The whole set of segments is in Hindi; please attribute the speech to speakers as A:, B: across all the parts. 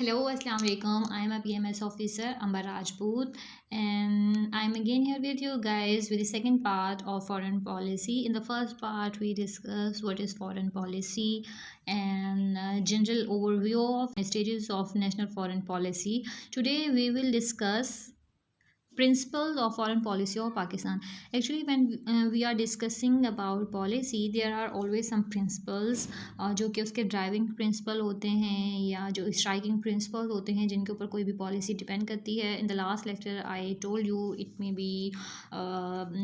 A: Hello, Assalamu alaikum. I am a PMS officer, Amber Rajput, and I'm again here with you guys with the second part of foreign policy. In the first part, we discussed what is foreign policy and general overview of stages of national foreign policy. Today, we will discuss principles of foreign policy of Pakistan. Actually, when we are discussing about policy, there are always some principles जो कि उसके ड्राइविंग प्रिंसिपल होते हैं या जो स्ट्राइकिंग प्रिंसिपल होते हैं जिनके ऊपर कोई भी पॉलिसी डिपेंड करती है. In the last lecture I told you it may be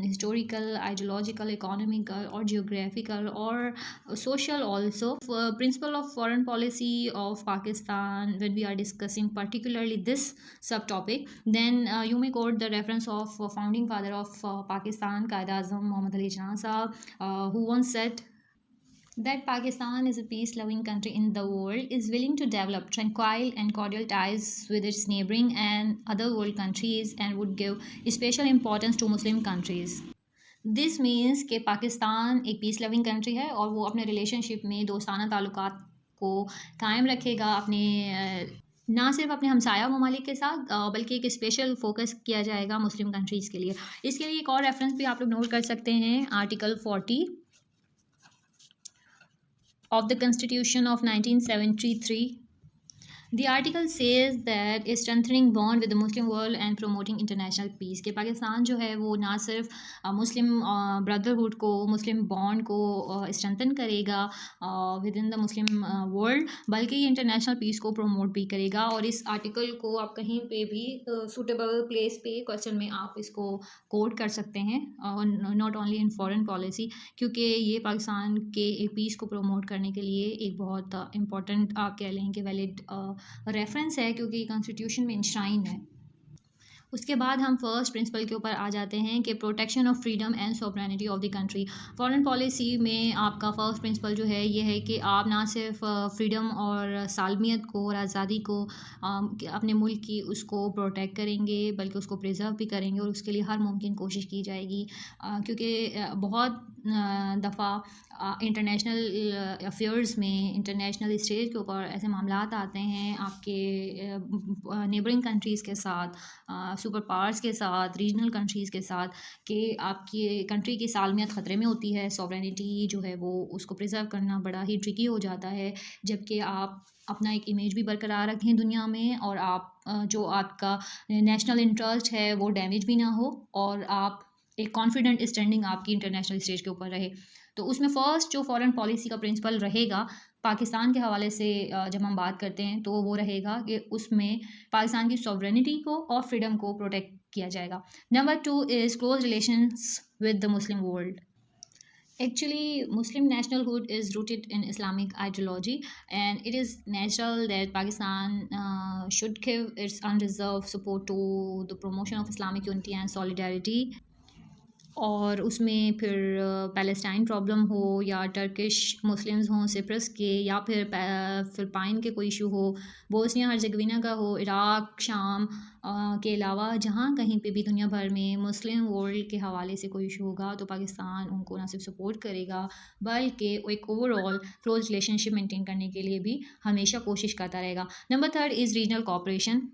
A: historical, ideological, economical और जियोग्राफिकल और social also. Principle of foreign policy of Pakistan, when we are discussing particularly this subtopic, then you may quote the reference of founding father of Pakistan, Qaid Azam Muhammad Ali Jinnah Sahab, who once said that Pakistan is a peace-loving country in the world, is willing to develop tranquil and cordial ties with its neighboring and other world countries, and would give special importance to Muslim countries. This means कि पाकिस्तान एक पीस लविंग कंट्री है और वो अपने रिलेशनशिप में दोस्ताना ताल्लुकात को कायम रखेगा अपने ना सिर्फ अपने हमसाया ममालिक के साथ बल्कि एक स्पेशल फोकस किया जाएगा मुस्लिम कंट्रीज़ के लिए. इसके लिए एक और रेफरेंस भी आप लोग नोट कर सकते हैं, article 40 of the Constitution of 1973. The article says that is strengthening bond with the Muslim world and promoting international peace. कि पाकिस्तान जो है वो ना सिर्फ मुस्लिम ब्रदरहुड को, मुस्लिम बॉन्ड को स्ट्रेंथन करेगा with in the Muslim world, बल्कि ये इंटरनेशनल पीस को प्रमोट भी करेगा. और इस आर्टिकल को आप कहीं पे भी सूटेबल प्लेस पे क्वेश्चन में आप इसको कोट कर सकते हैं, not only in foreign policy, क्योंकि ये पाकिस्तान के पीस को प्रमोट करने के लिए एक बहुत इंपॉर्टेंट आप कह लें कि वैलिड रेफरेंस है, क्योंकि कॉन्स्टिट्यूशन में इंश्राइन है. उसके बाद हम फर्स्ट प्रिंसिपल के ऊपर आ जाते हैं कि protection of freedom and sovereignty of the country. Foreign policy में आपका फर्स्ट प्रिंसिपल जो है ये है कि आप ना सिर्फ फ्रीडम और सालमियत को और आज़ादी को अपने मुल्क की उसको प्रोटेक्ट करेंगे बल्कि उसको प्रिजर्व भी करेंगे, और उसके लिए हर मुमकिन कोशिश की जाएगी, क्योंकि बहुत दफ़ा इंटरनेशनल अफेयर्स में, इंटरनेशनल स्टेज के ऊपर ऐसे मामलात आते हैं आपके नेबरिंग कंट्रीज़ के साथ, सुपर पावर्स के साथ, रीजनल कंट्रीज़ के साथ, कि आपकी कंट्री की सालमियत ख़तरे में होती है, सॉवरेनिटी जो है वो उसको प्रिजर्व करना बड़ा ही ट्रिकी हो जाता है, जबकि आप अपना एक इमेज भी बरकरार रखें दुनिया में, और आप जो आपका नेशनल इंटरेस्ट है वो डैमेज भी ना हो, और आप एक कॉन्फिडेंट स्टैंडिंग आपकी इंटरनेशनल स्टेज के ऊपर रहे. तो उसमें फ़र्स्ट जो फॉरेन पॉलिसी का प्रिंसिपल रहेगा पाकिस्तान के हवाले से जब हम बात करते हैं तो वो रहेगा कि उसमें पाकिस्तान की सॉवरेनिटी को और फ्रीडम को प्रोटेक्ट किया जाएगा. Number 2 is close relations with the Muslim world. Actually, Muslim nationalhood is rooted in Islamic ideology, and it is natural that Pakistan should give its unreserved support to the promotion of Islamic unity and solidarity. और उसमें फिर पैलेस्टाइन प्रॉब्लम हो या टर्किश मुस्लिम्स हों सिप्रस के, या फिर फ़िलिपाइन के कोई इशू हो, बोस्निया हर्ज़ेगोविना का हो, इराक़, शाम के अलावा जहाँ कहीं पे भी दुनिया भर में मुस्लिम वर्ल्ड के हवाले से कोई इशू होगा तो पाकिस्तान उनको ना सिर्फ सपोर्ट करेगा बल्कि एक ओवरऑल क्लोज रिलेशनशिप मेंटेन करने के लिए भी हमेशा कोशिश करता रहेगा. Number 3 is regional cooperation.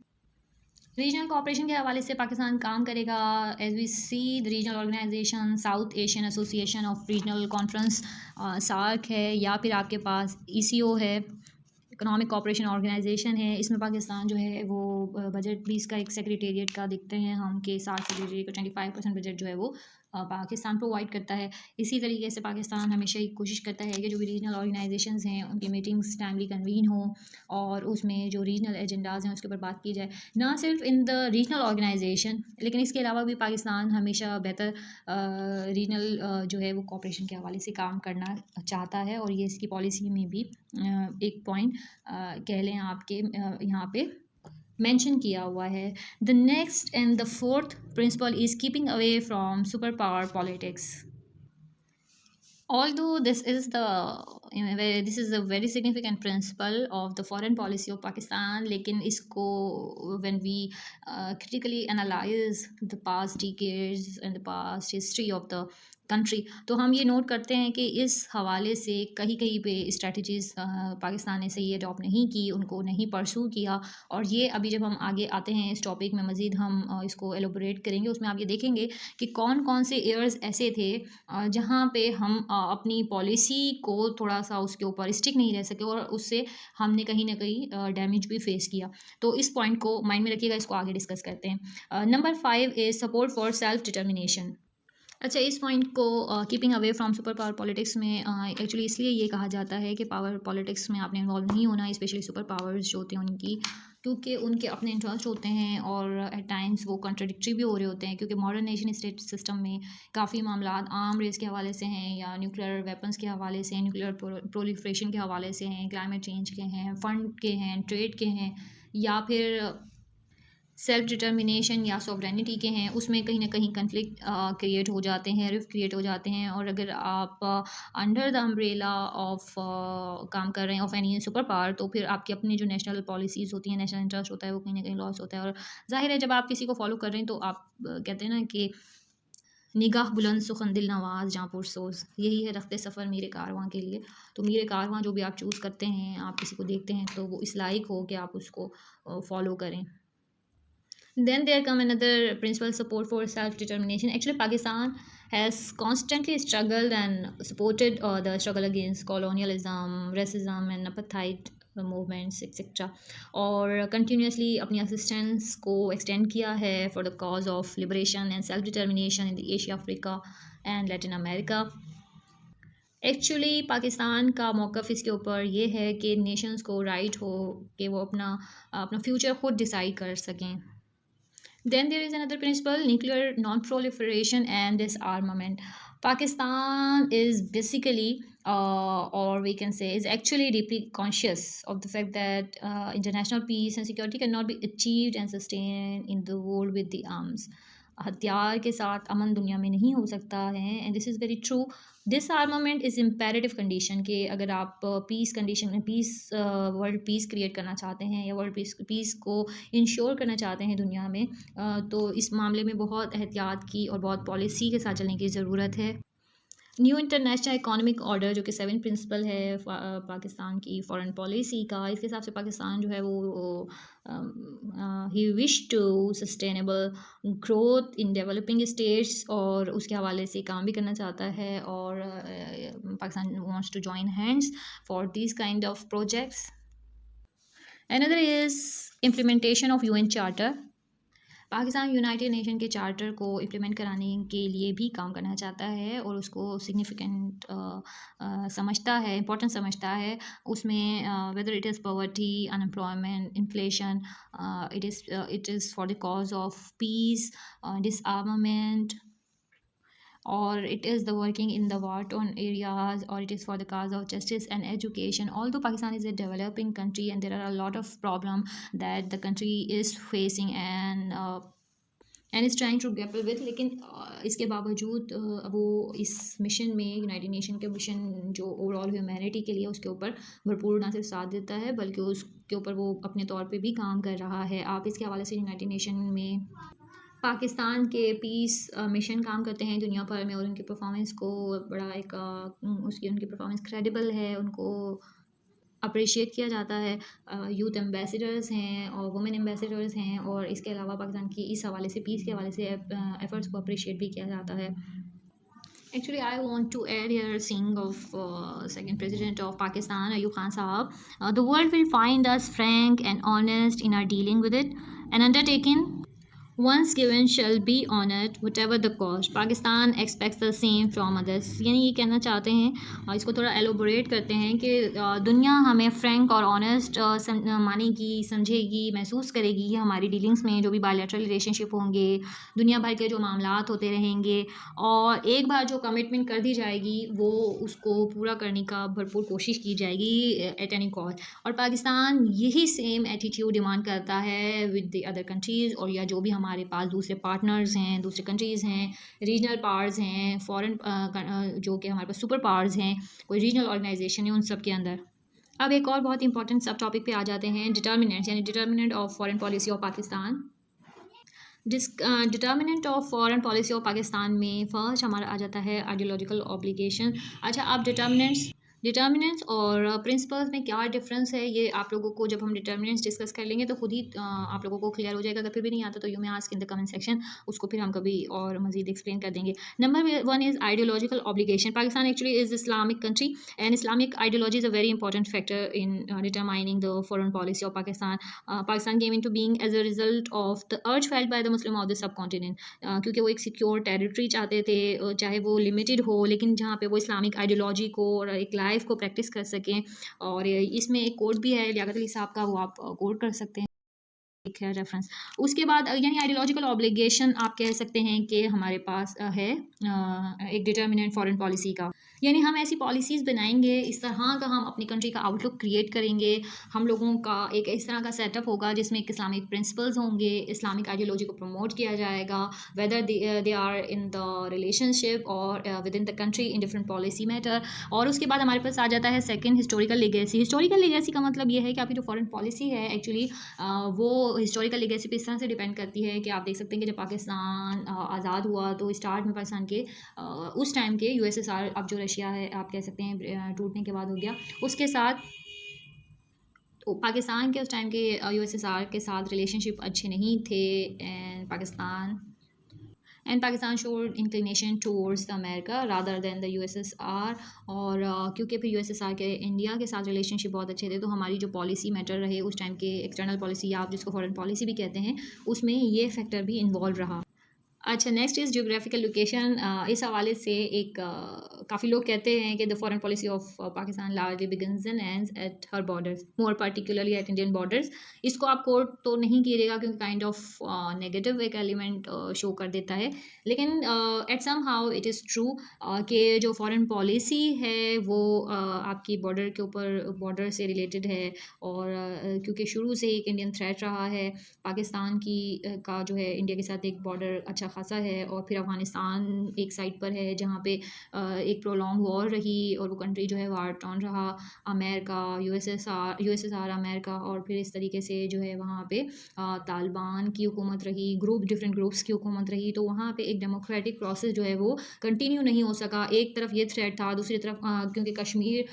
A: Regional cooperation के हवाले से पाकिस्तान काम करेगा. As we see the regional organization South Asian Association of Regional Conference, SAARC है, या फिर आपके पास ECO है, इकोनॉमिक कोऑपरेशन ऑर्गेनाइजेशन है. इसमें पाकिस्तान जो है वो बजट भी इसका एक सेक्रेटेरिएट का देखते हैं हम कि 60% का 25% बजट जो है वो पाकिस्तान प्रोवाइड करता है. इसी तरीके से पाकिस्तान हमेशा ही कोशिश करता है कि जो भी रीजनल ऑर्गेनाइजेशंस हैं उनकी मीटिंग्स टाइमली कन्वीन हो और उसमें जो रीजनल एजेंडाज़ हैं उसके ऊपर बात की जाए, ना सिर्फ इन द रीजनल ऑर्गेनाइजेशन, लेकिन इसके अलावा भी पाकिस्तान हमेशा बेहतर रीजनल जो है वो कोऑपरेशन के हवाले से काम करना चाहता है, और ये इसकी पॉलिसी में भी एक पॉइंट कह लें आपके यहाँ पे मेंशन किया हुआ है. The next and the fourth principle is keeping away from super power politics. Although this is a very significant principle of the foreign policy of Pakistan, लेकिन इसको when we critically analyze the past decades and the past history of the country. तो हम ये नोट करते हैं कि इस हवाले से कहीं कहीं पे स्ट्रेटजीज़ पाकिस्तान ने सही अडॉप्ट नहीं की, उनको नहीं परसू किया। और ये अभी जब हम आगे आते हैं इस टॉपिक में मज़ीद हम इसको एलोबोरेट करेंगे, उसमें आप ये देखेंगे कि कौन कौन से एयर्स ऐसे थे जहाँ पे हम अपनी पॉलिसी को थोड़ा सा उसके ऊपर स्टिक नहीं रह सके और उससे हमने कहीं ना कहीं डैमेज भी फेस किया। तो इस पॉइंट को माइंड में रखिएगा, इसको आगे डिस्कस करते हैं। Number 5 is support for self determination. अच्छा, इस पॉइंट को keeping away from super power politics में एक्चुअली इसलिए ये कहा जाता है कि पावर पॉलिटिक्स में आपने इन्वॉल्व नहीं होना, स्पेशली सुपर पावर्स जो होते हैं उनकी, क्योंकि उनके अपने इंटरेस्ट होते हैं और एट टाइम्स वो कॉन्ट्रडिक्टरी भी हो रहे होते हैं, क्योंकि मॉडर्न नेशन स्टेट सिस्टम में काफ़ी मामला आर्म रेस के हवाले से हैं या न्यूक्लियर वेपन्स के हवाले से, न्यूक्लियर प्रोलिफरेशन के हवाले से हैं, क्लाइमेट चेंज के हैं, फंड के हैं, ट्रेड के हैं, या फिर सेल्फ डिटर्मिनेशन या सॉवरेनिटी के हैं। उसमें कहीं ना कहीं कन्फ्लिक्ट क्रिएट हो जाते हैं, रिफ्ट क्रिएट हो जाते हैं। और अगर आप अंडर द अम्ब्रेला ऑफ काम कर रहे हैं ऑफ एनी सुपर पावर, तो फिर आपकी अपनी जो नेशनल पॉलिसीज़ होती हैं, नेशनल इंटरेस्ट होता है, वो कहीं ना कहीं लॉस होता है। और जाहिर है जब आप किसी को फॉलो कर रहे हैं तो आप कहते हैं ना कि निगाह बुलंद सुखन दिल नवाज जहाँ पुरसोज, यही है रफ्ते सफ़र मेरे कारवां के लिए। तो मेरे कारवां जो भी आप चूज़ करते हैं, आप किसी को देखते हैं तो वो इस लायक हो कि आप उसको फॉलो करें। Then there come another principle, support for self-determination. Actually, Pakistan has constantly struggled and supported the struggle against colonialism, racism, and apartheid movements, etc. और continuously अपनी assistance को extend किया है for the cause of liberation and self-determination in the Asia, Africa, and Latin America. Actually Pakistan का मौक़िफ़ इसके ऊपर ये है कि नेशंस को राइट हो कि वो अपना अपना फ्यूचर खुद डिसाइड कर सकें। Then there is another principle, nuclear non-proliferation and disarmament. Pakistan is basically, or we can say, is actually deeply conscious of the fact that international peace and security cannot be achieved and sustained in the world with the arms. हथियार के साथ अमन दुनिया में नहीं हो सकता है, and this is very true. This armament is imperative condition कि अगर आप पीस कंडीशन में पीस वर्ल्ड पीस क्रिएट करना चाहते हैं या वर्ल्ड पीस को इंश्योर करना चाहते हैं दुनिया में, तो इस मामले में बहुत एहतियात की और बहुत पॉलिसी के साथ चलने की ज़रूरत है। न्यू इंटरनेशनल इकोनॉमिक ऑर्डर जो कि 7 प्रिंसिपल है पाकिस्तान की फॉरेन पॉलिसी का, इसके हिसाब से पाकिस्तान जो है वो ही wish to sustainable growth in developing states और उसके हवाले से काम भी करना चाहता है। और Pakistan wants to join hands for this kind of projects. Another is implementation of UN charter. Pakistan United Nation के चार्टर को इम्प्लीमेंट कराने के लिए भी काम करना चाहता है और उसको सिग्निफिकेंट समझता है, इम्पोर्टेंट समझता है। उसमें whether it is poverty, unemployment, inflation, it is for the cause of peace, डिसआर्मामेंट, or it is the working in the war-torn areas, or it is for the cause of justice and education. Although Pakistan is a developing country and there are a lot of problems that the country is facing and is trying to grapple with, लेकिन इसके बावजूद वो इस मिशन में, यूनाइटेड नेशन के मिशन जो ओवरऑल ह्यूमैनिटी के लिए, उसके ऊपर भरपूर ना सिर्फ साथ देता है बल्कि उसके ऊपर वो अपने तौर पे भी काम कर रहा है। आप इसके हवाले से यूनाइटेड नेशन में पाकिस्तान के पीस मिशन काम करते हैं दुनिया भर में और उनकी परफॉर्मेंस को बड़ा एक उनकी परफॉर्मेंस क्रेडिबल है, उनको अप्रिशिएट किया जाता है। यूथ एम्बेसडर्स हैं और वुमेन एम्बेसडर्स हैं, और इसके अलावा पाकिस्तान की इस हवाले से, पीस के हवाले से एफर्ट्स को अप्रिशिएट भी किया जाता है। Actually, I want to add here saying of second president of Pakistan, Ayub Khan Sahab, the world will find us frank and honest in our dealing with it. An undertaking once given shall be honored whatever the cost. Pakistan aspects the same from others. यानी ये कहना चाहते हैं और इसको थोड़ा एलोबोरेट करते हैं कि दुनिया हमें फ्रैंक और ऑनेस्ट मानेगी, समझेगी, महसूस करेगी हमारी डीलिंग्स में जो भी बायलैटरल रिलेशनशिप होंगे, दुनिया भर के जो मामलात होते रहेंगे, और एक बार जो कमिटमेंट कर दी जाएगी वो उसको पूरा करने का भरपूर कोशिश की जाएगी एट एनी कॉस्ट। और पाकिस्तान यही सेम एटीट्यूड डिमांड करता है विद द अदर कंट्रीज़, और या जो भी हमारे पास दूसरे पार्टनर्स हैं, दूसरे कंट्रीज़ हैं, रीजनल पावर्स हैं, फॉरेन जो कि हमारे पास सुपर पावर्स हैं, कोई रीजनल ऑर्गेनाइजेशन है, उन सब के अंदर। अब एक और बहुत इंपॉर्टेंट सब टॉपिक पे आ जाते हैं, डिटर्मिनेंट्स, यानी determinant of foreign policy of Pakistan. Determinant of foreign policy of Pakistan में फर्स्ट हमारा आ जाता है आइडियोलॉजिकल ऑब्लिगेशन। अच्छा, आप डिटर्मिनेंट्स और प्रिंसिपल्स में क्या डिफरेंस है, ये आप लोगों को जब हम डिटर्मिनेंट्स डिस्कस कर लेंगे तो खुद ही आप लोगों को क्लियर हो जाएगा। अगर फिर भी नहीं आता तो you may ask in the comment section, उसको फिर हम कभी और मजीद एक्सप्लेन कर देंगे। Number 1 is ideological obligation. Pakistan actually is Islamic country and Islamic ideology is a very important factor in determining the foreign policy of Pakistan. Pakistan came into being as a result of the urge felt by the Muslim of the subcontinent, क्योंकि वो एक सिक्योर टेरिटरी चाहते थे, चाहे वो लिमिटेड हो लेकिन जहाँ पे वो इस्लामिक आइडियोलॉजी को और एक लाइफ को प्रैक्टिस कर सकें। और इसमें एक कोड भी है लियाकत अली साहब का, वो आप कोड कर सकते हैं, एक है रेफरेंस। उसके बाद यानी आइडियोलॉजिकल ऑब्लिगेशन आप कह सकते हैं कि हमारे पास है एक डिटर्मिनेंट फॉरेन पॉलिसी का, यानी हम ऐसी पॉलिसीज़ बनाएंगे, इस तरह का हम अपनी कंट्री का आउटलुक क्रिएट करेंगे। हम लोगों का एक इस तरह का सेटअप होगा जिसमें एक इस्लामिक प्रिंसिपल्स होंगे, इस्लामिक आइडियोलॉजी को प्रमोट किया जाएगा, whether they are in the relationship और with in the country in different policy matter. और उसके बाद हमारे पास आ जाता है second, historical legacy. Historical legacy का मतलब ये है कि आपकी जो फॉरेन पॉलिसी है एक्चुअली वो हिस्टोरिकल लीगेसी पे इस तरह से डिपेंड करती है कि आप देख सकते हैं कि जब पाकिस्तान आज़ाद हुआ तो स्टार्ट में पाकिस्तान के उस टाइम के यूएसएसआर, अब जो रशिया है आप कह सकते हैं टूटने के बाद हो गया, उसके साथ तो पाकिस्तान के उस टाइम के यूएसएसआर के साथ रिलेशनशिप अच्छे नहीं थे। And Pakistan showed inclination towards the America rather than the USSR. और क्योंकि फिर यूएसएसआर के इंडिया के साथ रिलेशनशिप बहुत अच्छे थे तो हमारी जो पॉलिसी मैटर रहे उस टाइम के एक्सटर्नल पॉलिसी, या आप जिसको फॉरेन पॉलिसी भी कहते हैं, उसमें ये फैक्टर भी इन्वॉल्व रहा। अच्छा, नेक्स्ट इज़ जियोग्राफिकल लोकेशन। इस हवाले से एक काफ़ी लोग कहते हैं कि the foreign policy of Pakistan largely begins and ends at her borders, more particularly at Indian borders. इसको आप कोट तो नहीं कीजिएगा क्योंकि काइंड ऑफ नेगेटिव एक एलिमेंट शो कर देता है, लेकिन at somehow it is true कि जो फॉरेन पॉलिसी है वो आपकी बॉर्डर के ऊपर, बॉर्डर से रिलेटेड है। और क्योंकि शुरू से एक इंडियन थ्रेट रहा है पाकिस्तान की का जो है इंडिया के साथ एक बॉर्डर अच्छा खासा है, और फिर अफ़गानिस्तान एक साइड पर है जहाँ पे एक प्रोलॉन्ग वॉर रही और वो कंट्री जो है वार टॉन रहा। अमेरिका, यूएसएसआर, अमेरिका, और फिर इस तरीके से जो है वहाँ पे तालिबान की हुकूमत रही, डिफरेंट ग्रुप्स की हुकूमत रही, तो वहाँ पे एक डेमोक्रेटिक प्रोसेस जो है वो कंटिन्यू नहीं हो सका। एक तरफ ये थ्रेट था, दूसरी तरफ क्योंकि कश्मीर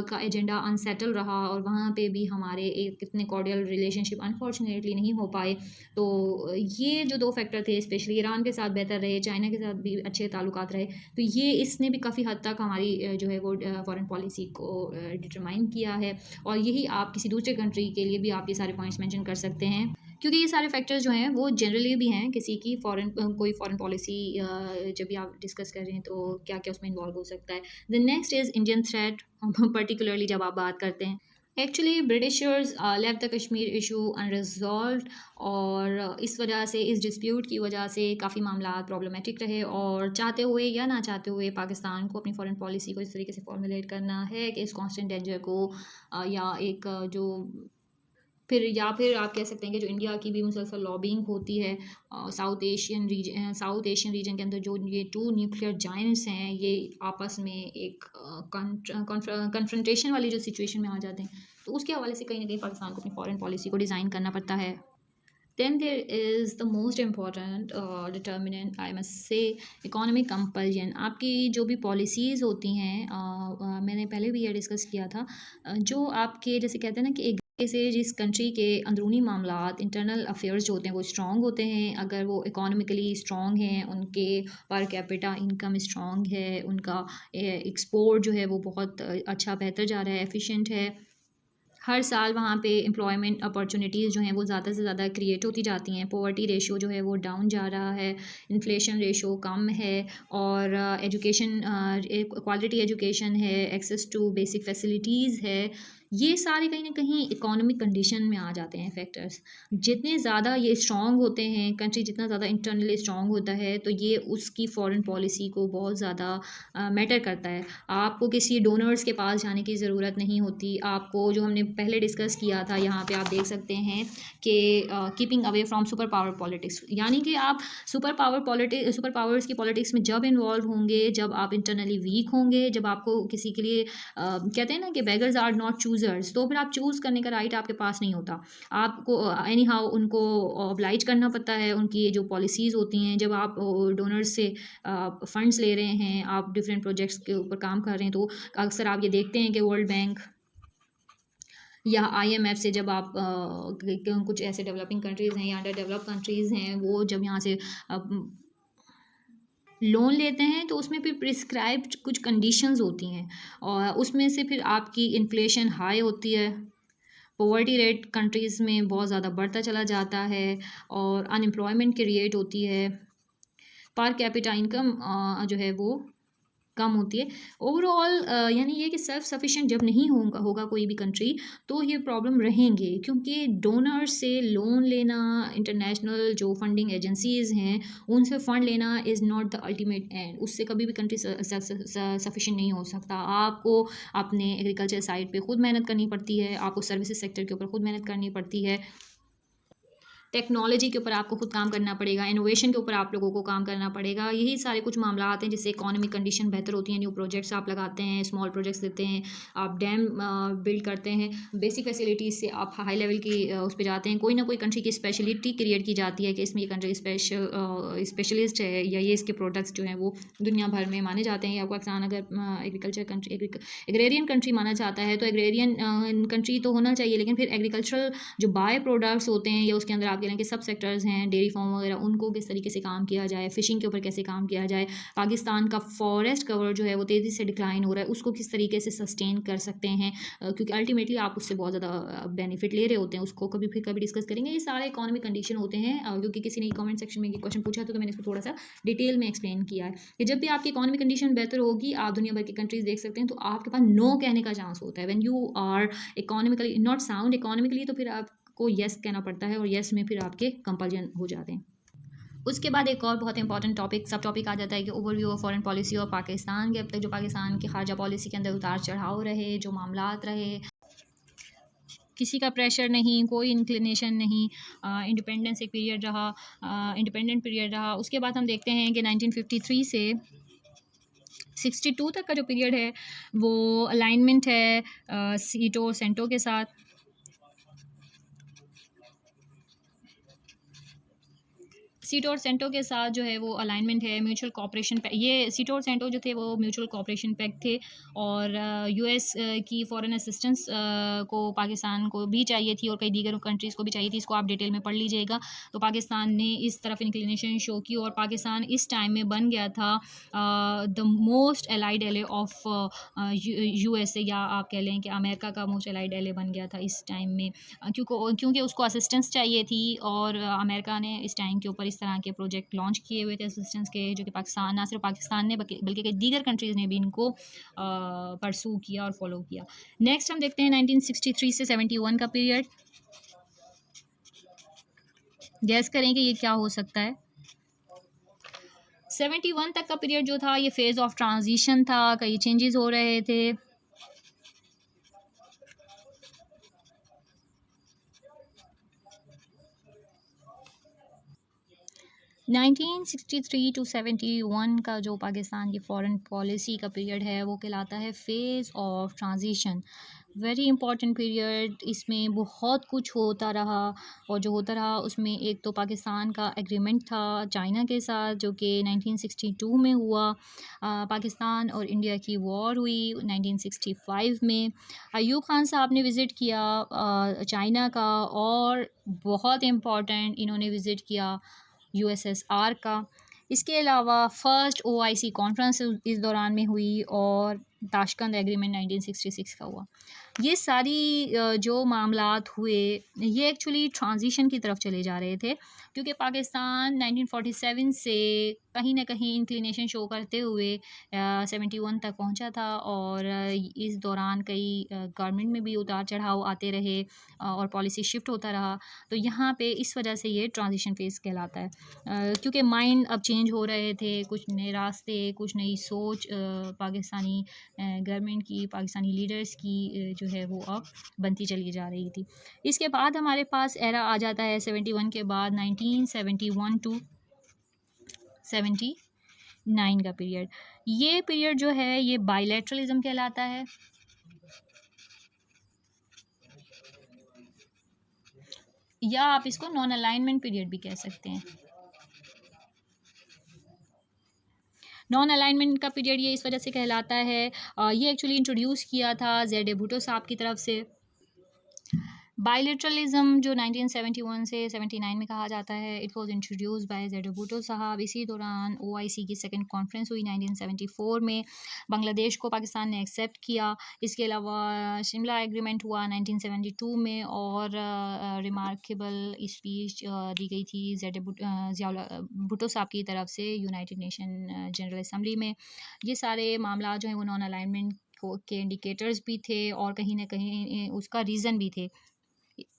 A: का एजेंडा अनसेटल रहा और वहाँ पे भी हमारे एक कितने कॉर्डियल रिलेशनशिप अनफॉर्चुनेटली नहीं हो पाए। तो ये जो दो फैक्टर थे, स्पेशली ईरान के साथ बेहतर रहे, चाइना के साथ भी अच्छे ताल्लुकात रहे, तो ये इसने भी काफ़ी हद तक हमारी जो है वो फॉरेन पॉलिसी को डिटरमाइन किया है। और यही आप किसी दूसरे कंट्री के लिए भी आप ये सारे पॉइंट्स मेंशन कर सकते हैं, क्योंकि ये सारे फैक्टर्स जो हैं वो जनरली भी हैं किसी की कोई फॉरेन पॉलिसी जब भी आप डिस्कस कर रहे हैं तो क्या क्या उसमें इन्वॉल्व हो सकता है। The next is Indian threat, particularly जब आप बात करते हैं। Actually Britishers left the Kashmir issue unresolved, और इस वजह से, इस डिस्प्यूट की वजह से काफ़ी मामला प्रॉब्लमेटिक रहे, और चाहते हुए या ना चाहते हुए पाकिस्तान को अपनी फॉरेन पॉलिसी को इस तरीके से फॉर्मुलेट करना है कि इस कॉन्स्टेंट डेंजर को या एक जो फिर आप कह सकते हैं कि जो इंडिया की भी मुसलसल लॉबिंग होती है साउथ एशियन रीजन के अंदर, जो ये टू न्यूक्लियर जायंट्स हैं ये आपस में एक कन्फ्रंटेशन वाली जो सिचुएशन में आ जाते हैं, तो उसके हवाले से कहीं ना कहीं पाकिस्तान को अपनी फॉरेन पॉलिसी को डिज़ाइन करना पड़ता है। Then there is the most important determinant, I must say, economic compulsion। आपकी जो भी पॉलिसीज़ होती हैं, मैंने पहले भी ये डिस्कस किया था, जो आपके जैसे कहते हैं ना कि एक से जिस कंट्री के अंदरूनी मामलात, इंटरनल अफेयर्स जो होते हैं वो स्ट्रॉन्ग होते हैं, अगर वो इकोनॉमिकली स्ट्रॉन्ग हैं, उनके पर कैपिटा इनकम स्ट्रॉन्ग है, उनका एक्सपोर्ट जो है वो बहुत अच्छा बेहतर जा रहा है, एफिशिएंट है, हर साल वहाँ पे एम्प्लॉयमेंट अपॉर्चुनिटीज़ जो हैं वो ज़्यादा से ज़्यादा क्रिएट होती जाती हैं, पॉवर्टी रेशो जो है वो डाउन जा रहा है, इन्फ्लेशन रेशो कम है, और एजुकेशन, क्वालिटी एजुकेशन है, एक्सेस टू बेसिक फैसिलिटीज़ है, ये सारे कहीं ना कहीं इकोनॉमिक कंडीशन में आ जाते हैं फैक्टर्स। जितने ज़्यादा ये स्ट्रॉन्ग होते हैं, कंट्री जितना ज़्यादा इंटरनली स्ट्रॉन्ग होता है तो ये उसकी फॉरेन पॉलिसी को बहुत ज़्यादा मैटर करता है। आपको किसी डोनर्स के पास जाने की ज़रूरत नहीं होती, आपको जो हमने पहले डिस्कस किया था यहाँ पे आप देख सकते हैं कि keeping away from super power politics, यानी कि आप सुपर पावर्स की पॉलिटिक्स में जब इन्वॉल्व होंगे, जब आप इंटरनली वीक होंगे, जब आपको किसी के लिए कहते हैं ना कि beggars are not choose choosers, तो फिर आप चूज़ करने का राइट आपके पास नहीं होता। आपको एनी हाउ उनको ऑब्लाइज करना पड़ता है, उनकी जो पॉलिसीज़ होती हैं। जब आप डोनर्स से फंड्स ले रहे हैं, आप डिफरेंट प्रोजेक्ट्स के ऊपर काम कर रहे हैं, तो अक्सर आप ये देखते हैं कि वर्ल्ड बैंक या आईएमएफ से जब आप कुछ ऐसे डेवलपिंग कंट्रीज़ हैं या अंडर डेवलप कंट्रीज़ हैं, वो जब यहाँ से लोन लेते हैं, तो उसमें फिर प्रिस्क्राइब्ड कुछ कंडीशंस होती हैं, और उसमें से फिर आपकी इन्फ्लेशन हाई होती है, पॉवर्टी रेट कंट्रीज़ में बहुत ज़्यादा बढ़ता चला जाता है, और अनएम्प्लॉयमेंट की रेट होती है, पर कैपिटा इनकम जो है वो कम होती है। ओवरऑल यानी ये कि सेल्फ सफिशिएंट जब नहीं होगा होगा कोई भी कंट्री, तो ये प्रॉब्लम रहेंगे, क्योंकि डोनर से लोन लेना, इंटरनेशनल जो फंडिंग एजेंसीज़ हैं उनसे फ़ंड लेना is not the ultimate and. उससे कभी भी कंट्री सफिशिएंट नहीं हो सकता। आपको अपने एग्रीकल्चर साइड पे खुद मेहनत करनी पड़ती है, आपको सर्विसेज सेक्टर के ऊपर खुद मेहनत करनी पड़ती है, टेक्नोलॉजी के ऊपर आपको खुद काम करना पड़ेगा, इनोवेशन के ऊपर आप लोगों को काम करना पड़ेगा। यही सारे कुछ मामला आते हैं जिससे इकोनॉमिक कंडीशन बेहतर होती है। न्यू प्रोजेक्ट्स आप लगाते हैं, स्मॉल प्रोजेक्ट्स देते हैं, आप डैम बिल्ड करते हैं, बेसिक फैसिलिटीज़ से आप हाई लेवल की उस पर जाते हैं। कोई ना कोई कंट्री की स्पेशलिटी क्रिएट की जाती है कि इसमें ये कंट्री स्पेशलिस्ट है, या ये इसके प्रोडक्ट्स जो हैं वो दुनिया भर में माने जाते हैं। या पाकिस्तान अगर एग्रीकल्चर कंट्री एग्रेरियन कंट्री माना जाता है, तो एग्रेरियन कंट्री तो होना चाहिए, लेकिन फिर एग्रीकल्चरल जो बाय प्रोडक्ट्स होते हैं, या उसके अंदर आप कह लें कि सब सेक्टर्स हैं, डेयरी फार्म वगैरह, उनको किस तरीके से काम किया जाए, फ़िशिंग के ऊपर कैसे काम किया जाए, पाकिस्तान का फॉरेस्ट कवर जो है वो तेज़ी से डिक्लाइन हो रहा है, उसको किस तरीके से सस्टेन कर सकते हैं, क्योंकि अल्टीमेटली आप उससे बहुत ज़्यादा बेनिफिट ले रहे होते हैं। उसको कभी फिर कभी डिस्कस करेंगे। ये सारे इकोनॉमिक कंडीशन होते हैं, क्योंकि किसी ने कमेंट सेक्शन में ये क्वेश्चन पूछा था, तो मैंने इसको थोड़ा सा डिटेल में एक्सप्लेन किया है कि जब भी आपकी इकोनॉमिक कंडीशन बेहतर होगी, आप दुनिया भर की कंट्रीज़ देख सकते हैं, तो आपके पास नो कहने का चांस होता है। When you are economically not sound economically, तो फिर आपको येस कहना पड़ता है, और येस में फिर आपके कंपल्जन हो जाते हैं। उसके बाद एक और बहुत इंपॉर्टेंट टॉपिक सब टॉपिक आ जाता है कि ओवरव्यू ऑफ फॉरेन पॉलिसी और पाकिस्तान के अब तक जो पाकिस्तान की खारजा पॉलिसी के अंदर उतार चढ़ाव रहे, जो मामलात रहे, किसी का प्रेशर नहीं, कोई इंक्लिनेशन नहीं, इंडिपेंडेंस एक पीरियड रहा, इंडिपेंडेंट पीरियड रहा। उसके बाद हम देखते हैं कि 1953 से 62 तक का जो पीरियड है वो अलाइनमेंट है सीटो सेंटो के साथ। सीटो और सेंटो के साथ जो है वो अलाइनमेंट है, म्यूचुअल कॉपरेशन पैक्ट। ये सीटो और सेंटो जो थे वो म्यूचुअल कॉपरेशन पैक्ट थे, और यूएस की फॉरेन असिस्टेंस को पाकिस्तान को भी चाहिए थी, और कई दीगर कंट्रीज़ को भी चाहिए थी। इसको आप डिटेल में पढ़ लीजिएगा। तो पाकिस्तान ने इस तरफ इंक्लिनेशन शो की, और पाकिस्तान इस टाइम में बन गया था द मोस्ट एलाइड एले ऑफ यूएसए, या आप कह लें कि अमेरिका का मोस्ट एलाइड एले बन गया था इस टाइम में, क्योंकि उसको असिस्टेंस चाहिए थी, और अमेरिका ने इस टाइम के ऊपर इस तरह के प्रोजेक्ट लॉन्च किए हुए थे असिस्टेंस के, जो कि पाकिस्तान, ना सिर्फ पाकिस्तान ने बल्कि कई दीगर कंट्रीज़ ने भी इनको परसू किया और फॉलो किया। नेक्स्ट हम देखते हैं 1963 से 71 का पीरियड। गैस करें कि ये क्या हो सकता है। 71 तक का पीरियड जो था ये फेज़ ऑफ ट्रांजिशन था, कई चेंजेस हो रहे थे। 1963 टू 71 का जो पाकिस्तान की फ़ॉरेन पॉलिसी का पीरियड है वो कहलाता है phase of transition. Very important period. इसमें बहुत कुछ होता रहा, और जो होता रहा उसमें एक तो पाकिस्तान का एग्रीमेंट था चाइना के साथ, जो कि 1962 में हुआ। पाकिस्तान और इंडिया की वॉर हुई 1965 में। अयूब खान साहब ने विज़िट किया चाइना का, और बहुत इम्पॉर्टेंट इन्होंने विज़िट किया यूएसएसआर का। इसके अलावा फ़र्स्ट ओआईसी कॉन्फ्रेंस इस दौरान में हुई, और ताशकंद एग्रीमेंट 1966 का हुआ। ये सारी जो मामलात हुए ये एक्चुअली ट्रांजिशन की तरफ चले जा रहे थे, क्योंकि पाकिस्तान 1947 से कहीं ना कहीं इंक्लिनेशन शो करते हुए 71 तक पहुंचा था, और इस दौरान कई गवर्नमेंट में भी उतार चढ़ाव आते रहे, और पॉलिसी शिफ्ट होता रहा। तो यहाँ पे इस वजह से ये ट्रांजिशन फेज़ कहलाता है, क्योंकि माइंड अब चेंज हो रहे थे, कुछ नए रास्ते, कुछ नई सोच पाकिस्तानी गवर्नमेंट की, पाकिस्तानी लीडर्स की जो है वो अब बनती चली जा रही थी। इसके बाद हमारे पास एरा आ जाता है 71 के बाद 1971 टू 79 का पीरियड। ये पीरियड जो है ये बायलैटरलिज्म कहलाता है। या आप इसको नॉन अलाइनमेंट पीरियड भी कह सकते हैं। नॉन अलाइनमेंट का पीरियड ये इस वजह से कहलाता है, ये एक्चुअली इंट्रोड्यूस किया था जेड भुट्टो साहब की तरफ से। बायलेटरलिज्म जो 1971 से 79 में कहा जाता है, it was introduce by Z Bhutto साहब। इसी दौरान ओआईसी की सेकंड कॉन्फ्रेंस हुई 1974 में, बांग्लादेश को पाकिस्तान ने एक्सेप्ट किया। इसके अलावा शिमला एग्रीमेंट हुआ 1972 में, और रिमार्केबल स्पीच दी गई थी भुट्टो साहब की तरफ से यूनाइटेड नेशन जनरल असम्बली में। ये सारे मामला जो हैं वो नॉन अलाइनमेंट के इंडिकेटर्स भी थे, और कहीं ना कहीं उसका रीज़न भी थे।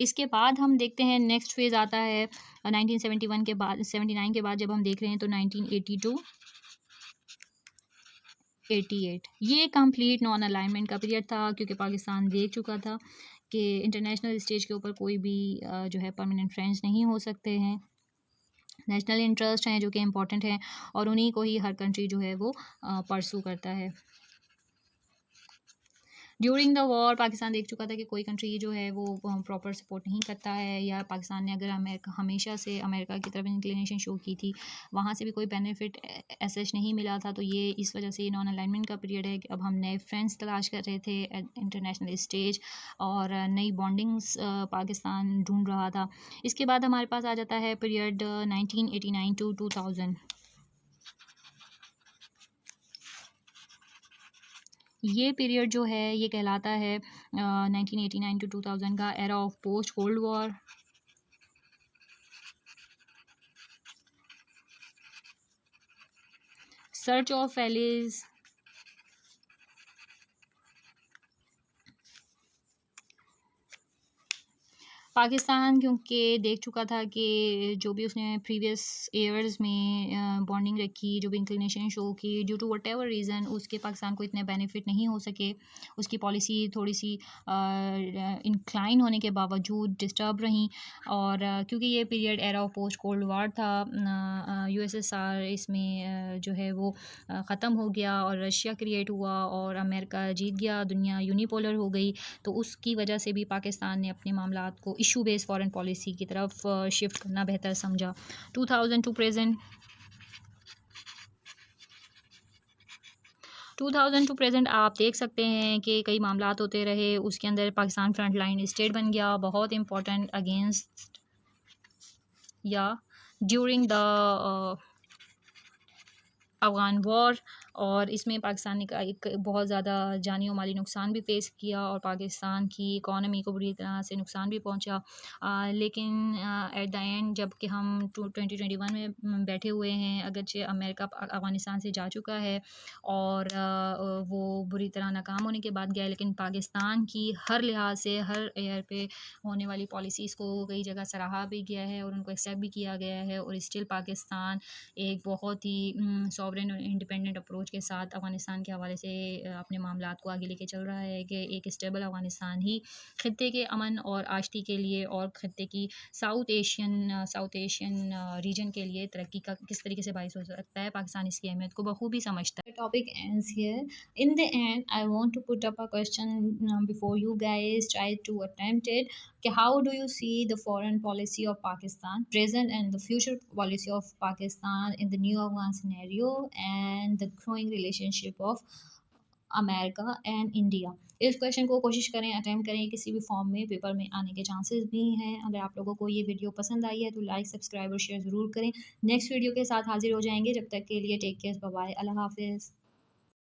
A: इसके बाद हम देखते हैं नेक्स्ट फेज़ आता है 1971 के बाद, 79 के बाद जब हम देख रहे हैं तो 1982 88 ये कंप्लीट नॉन अलाइनमेंट का पीरियड था, क्योंकि पाकिस्तान देख चुका था कि इंटरनेशनल स्टेज के ऊपर कोई भी जो है परमानेंट फ्रेंड्स नहीं हो सकते हैं। नेशनल इंटरेस्ट हैं जो कि इम्पोर्टेंट हैं, और उन्हीं को ही हर कंट्री जो है वो परसू करता है। ड्यूरिंग द वॉर पाकिस्तान देख चुका था कि कोई कंट्री जो है वो प्रॉपर सपोर्ट नहीं करता है, या पाकिस्तान ने अगर अमेरिका, हमेशा से अमेरिका की तरफ इंक्लिनेशन शो की थी, वहाँ से भी कोई बेनिफिट एसच नहीं मिला था। तो ये इस वजह से नॉन अलाइनमेंट का पीरियड है कि अब हम नए फ्रेंड्स तलाश कर रहे थे इंटरनेशनल स्टेज, और नई बॉन्डिंग्स पाकिस्तान ढूंढ रहा था। इसके बाद हमारे पास आ जाता है पीरियड 1989 टू 2000। ये पीरियड जो है ये कहलाता है 1989 टू 2000 का era of post cold war. Search of allies, Pakistan क्योंकि देख चुका था कि जो भी उसने प्रीवियस ईयर्स में बॉन्डिंग रखी, जो भी इंक्लिनेशन शो की, due to whatever reason उसके पाकिस्तान को इतने बेनिफिट नहीं हो सके। उसकी पॉलिसी थोड़ी सी इंक्लाइन होने के बावजूद डिस्टर्ब रहीं, और क्योंकि ये period era of post cold war था, यूएसएसआर इसमें जो है वो ख़त्म हो गया, और रशिया क्रिएट हुआ, और अमेरिका जीत गया, दुनिया यूनिपोलर हो गई। तो उसकी वजह से भी पाकिस्तान ने अपने मामलात को इशू बेस्ड फॉरेन पॉलिसी की तरफ शिफ्ट करना बेहतर समझा। 2000 टू प्रेजेंट, 2000 टू प्रेजेंट आप देख सकते हैं कि कई मामलात होते रहे। उसके अंदर पाकिस्तान फ्रंट लाइन स्टेट बन गया, बहुत इंपॉर्टेंट, अगेंस्ट या ड्यूरिंग द अफ़गान वॉर, और इसमें पाकिस्तान ने का एक बहुत ज़्यादा जानी और माली नुकसान भी फ़ेस किया, और पाकिस्तान की इकॉनमी को बुरी तरह से नुकसान भी पहुंचा। लेकिन एट द एंड जब कि हम 2021 में बैठे हुए हैं, अगरचे अमेरिका अफ़गानिस्तान से जा चुका है, और वो बुरी तरह नाकाम होने के बाद गया, लेकिन पाकिस्तान की हर लिहाज से, हर एयर पे होने वाली पॉलिसीज़ को कई जगह सराहा भी गया है, और उनको एक्सेप्ट भी किया गया है, और स्टिल पाकिस्तान एक बहुत ही सॉवरेन और इंडिपेंडेंट अप्रोच के साथ अफ़गानिस्तान के हवाले से अपने मामलात को आगे लेके चल रहा है, कि एक स्टेबल अफ़गानिस्तान ही ख़ित्ते के अमन और आश्ती के लिए, और ख़ित्ते की साउथ एशियन रीजन के लिए तरक्की का किस तरीके से बाइस हो सकता है, पाकिस्तान इसकी अहमियत को बखूबी समझता है। Topic ends here. In the end, I want to put up a question before you guys try to attempt it. Okay, how do you see the foreign policy of Pakistan, present and the future policy of Pakistan in the new Afghan scenario, and the growing relationship of America and India? इस क्वेश्चन को कोशिश करें, अटैम्प्ट करें, किसी भी फॉर्म में पेपर में आने के चांसेस भी हैं। अगर आप लोगों को ये वीडियो पसंद आई है तो लाइक, सब्सक्राइब और शेयर ज़रूर करें। नेक्स्ट वीडियो के साथ हाजिर हो जाएंगे, जब तक के लिए टेक केयर, बाय बाय, अल्लाह हाफिज़।